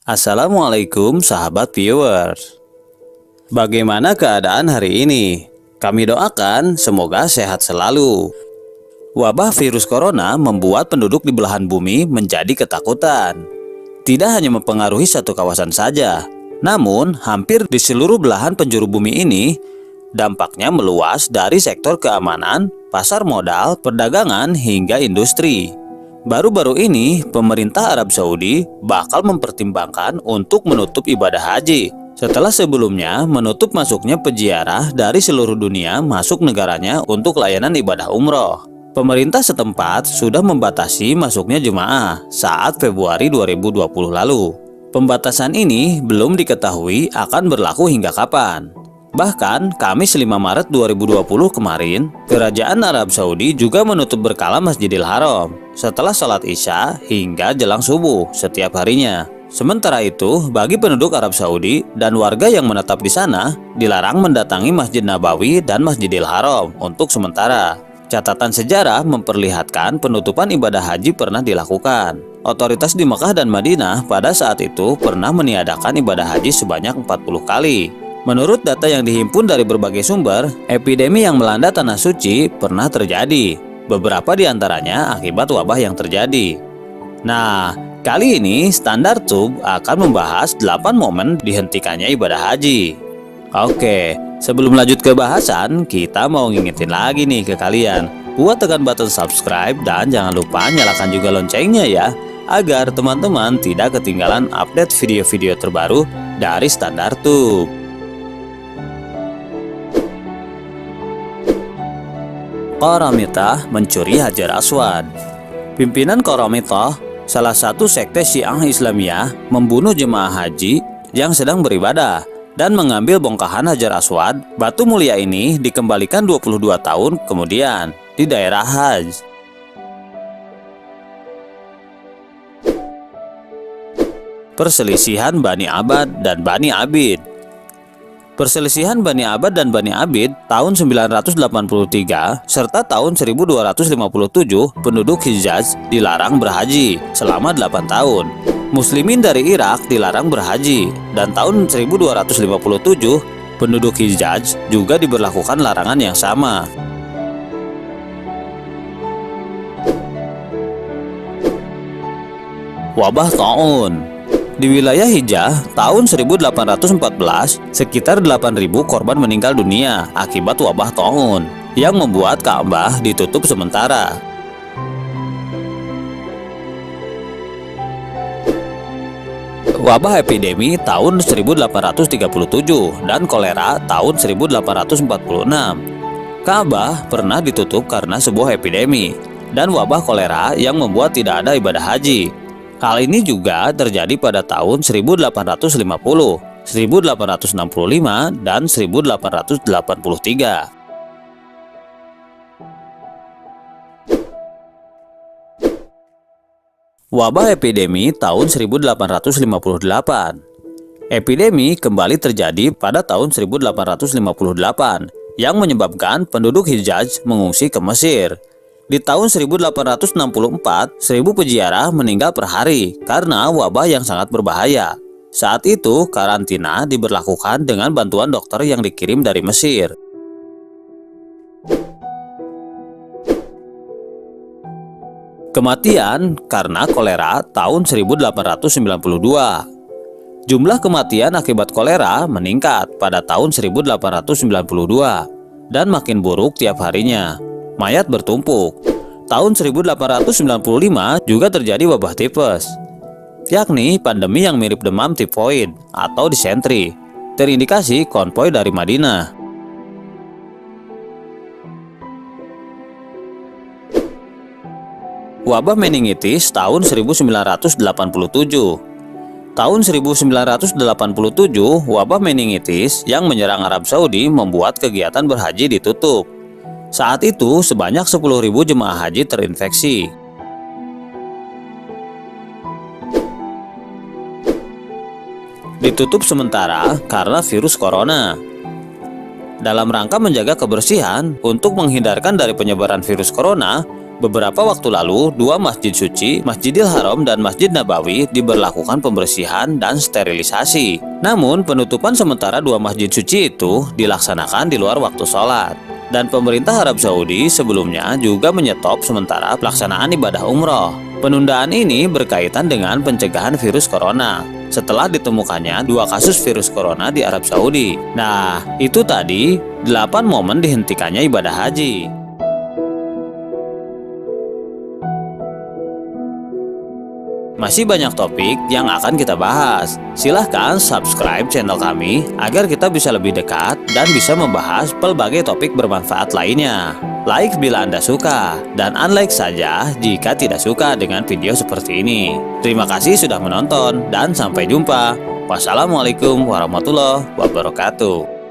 Assalamualaikum sahabat viewers. Bagaimana keadaan hari ini? Kami doakan semoga sehat selalu. Wabah virus corona membuat penduduk di belahan bumi menjadi ketakutan. Tidak hanya mempengaruhi satu kawasan saja, namun hampir di seluruh belahan penjuru bumi ini dampaknya meluas dari sektor keamanan, pasar modal, perdagangan hingga industri. Baru-baru ini, pemerintah Arab Saudi bakal mempertimbangkan untuk menutup ibadah haji setelah sebelumnya menutup masuknya peziarah dari seluruh dunia masuk negaranya untuk layanan ibadah umroh. Pemerintah setempat sudah membatasi masuknya jemaah saat Februari 2020 lalu. Pembatasan ini belum diketahui akan berlaku hingga kapan. Bahkan, Kamis 5 Maret 2020 kemarin, Kerajaan Arab Saudi juga menutup berkala Masjidil Haram setelah sholat Isya hingga jelang subuh setiap harinya. Sementara itu, bagi penduduk Arab Saudi dan warga yang menetap di sana, dilarang mendatangi Masjid Nabawi dan Masjidil Haram untuk sementara. Catatan sejarah memperlihatkan penutupan ibadah haji pernah dilakukan. Otoritas di Mekah dan Madinah pada saat itu pernah meniadakan ibadah haji sebanyak 40 kali. Menurut data yang dihimpun dari berbagai sumber, epidemi yang melanda Tanah Suci pernah terjadi. Beberapa di antaranya akibat wabah yang terjadi. Nah, kali ini Standar Tube akan membahas 8 momen dihentikannya ibadah haji. Oke, sebelum lanjut ke bahasan, kita mau ngingetin lagi nih ke kalian. Buat tekan button subscribe dan jangan lupa nyalakan juga loncengnya ya, agar teman-teman tidak ketinggalan update video-video terbaru dari Standar Tube. Qaramitah mencuri Hajar Aswad. Pimpinan Qaramitah, salah satu sekte Syiah Islamiyah, membunuh jemaah haji yang sedang beribadah dan mengambil bongkahan Hajar Aswad. Batu mulia ini dikembalikan 22 tahun kemudian di daerah Hajj. Perselisihan Bani Abad dan Bani Abid. Perselisihan Bani Abad dan Bani Abid tahun 983 serta tahun 1257 penduduk Hijaz dilarang berhaji selama 8 tahun. Muslimin dari Irak dilarang berhaji dan tahun 1257 penduduk Hijaz juga diberlakukan larangan yang sama. Wabah taun. Di wilayah Hijaz, tahun 1814, sekitar 8.000 korban meninggal dunia akibat wabah taun yang membuat Ka'bah ditutup sementara. Wabah epidemi tahun 1837 dan kolera tahun 1846. Ka'bah pernah ditutup karena sebuah epidemi dan wabah kolera yang membuat tidak ada ibadah haji. Hal ini juga terjadi pada tahun 1850, 1865, dan 1883. Wabah epidemi tahun 1858. Epidemi kembali terjadi pada tahun 1858 yang menyebabkan penduduk Hijaz mengungsi ke Mesir. Di tahun 1864, 1.000 peziarah meninggal per hari karena wabah yang sangat berbahaya. Saat itu, karantina diberlakukan dengan bantuan dokter yang dikirim dari Mesir. Kematian karena kolera tahun 1892. Jumlah kematian akibat kolera meningkat pada tahun 1892 dan makin buruk tiap harinya. Mayat bertumpuk. Tahun 1895 juga terjadi wabah tipes, yakni pandemi yang mirip demam tifoid atau disentri, terindikasi konvoi dari Madinah. Wabah meningitis tahun 1987. Tahun 1987, wabah meningitis yang menyerang Arab Saudi membuat kegiatan berhaji ditutup. Saat itu, sebanyak 10.000 jemaah haji terinfeksi. Ditutup sementara karena virus corona. Dalam rangka menjaga kebersihan untuk menghindarkan dari penyebaran virus corona, Beberapa waktu lalu, dua masjid suci, Masjidil Haram dan Masjid Nabawi diberlakukan pembersihan dan sterilisasi. Namun, penutupan sementara dua masjid suci itu dilaksanakan di luar waktu sholat. Dan pemerintah Arab Saudi sebelumnya juga menyetop sementara pelaksanaan ibadah umroh. Penundaan ini berkaitan dengan pencegahan virus corona setelah ditemukannya dua kasus virus corona di Arab Saudi. Nah, itu tadi 8 momen dihentikannya ibadah haji. Masih banyak topik yang akan kita bahas. Silahkan subscribe channel kami agar kita bisa lebih dekat dan bisa membahas pelbagai topik bermanfaat lainnya. Like bila Anda suka, dan unlike saja jika tidak suka dengan video seperti ini. Terima kasih sudah menonton, dan sampai jumpa. Wassalamualaikum warahmatullahi wabarakatuh.